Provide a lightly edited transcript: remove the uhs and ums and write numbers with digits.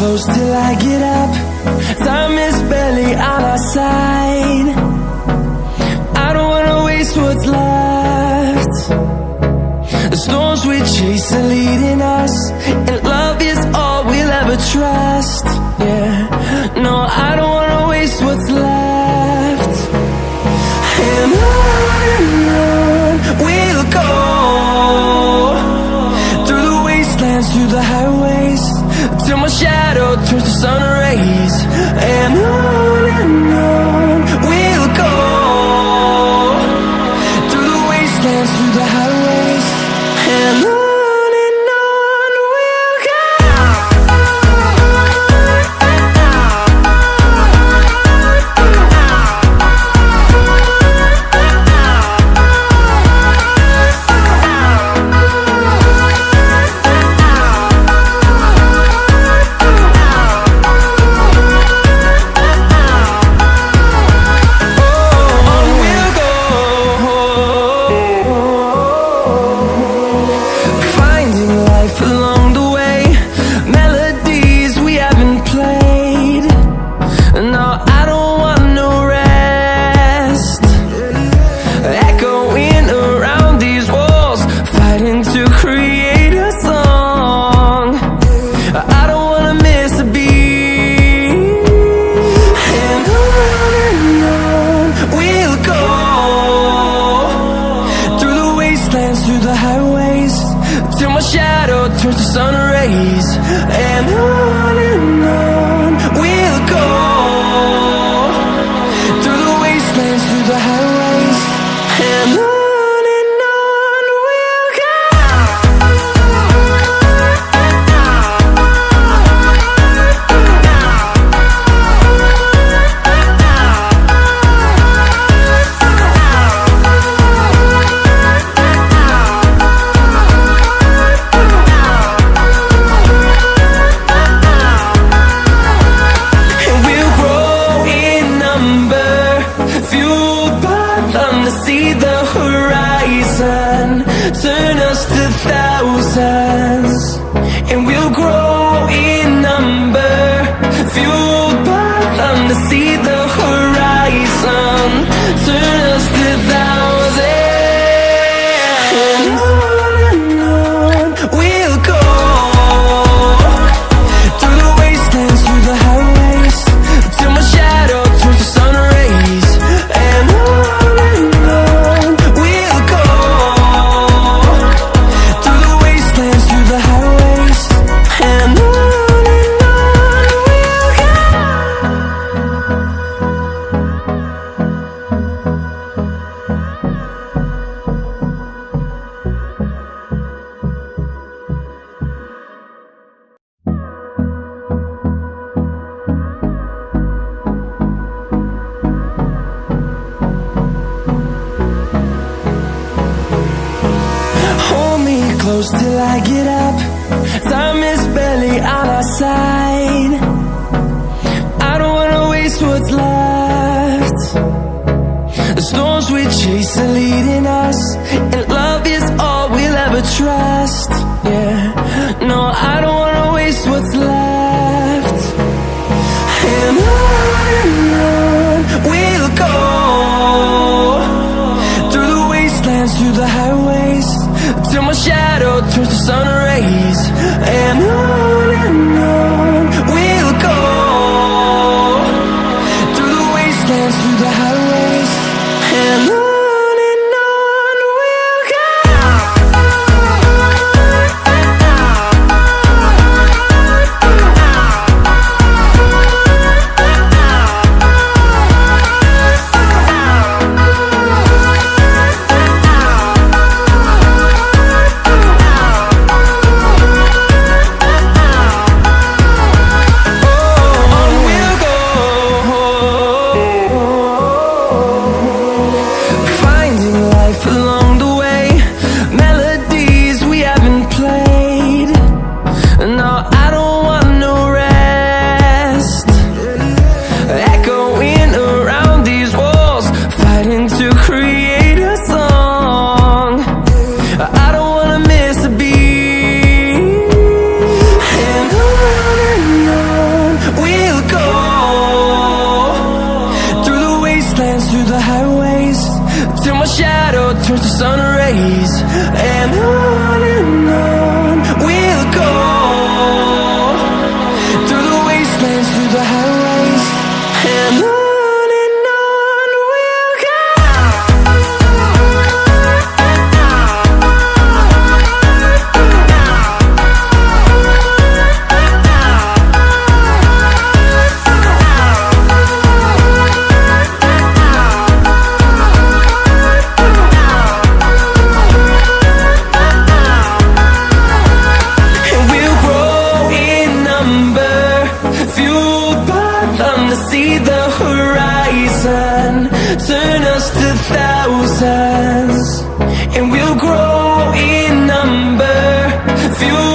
close till I get up. Time is barely on our side. I don't wanna waste what's left. The storms we chase are leading us, and love is all we'll ever trust. Yeah, no, I don't wanna waste what's left. And on we'll go, through the wastelands, through the highways, till my shadow turns to sun rays. And on we'll go, through the wastelands, through the highways, and on we'll go. Till I get up, time is barely on our side. I don't wanna waste what's left. The storms we chase are leading us, and love is all we'll ever trust. Yeah, no, I don't wanna waste what's left. And on we'll go, through the wastelands, through the highways, till my shadow turns to sun rays. And on we'll go, through the wastelands, through the highways, and on we'll wastelands, through the highways, till my shadow turns to sun rays. And on we'll go, through the wastelands, through the highways, and on we'll go. See the horizon, turn us to thousands, and we'll grow in number, fuel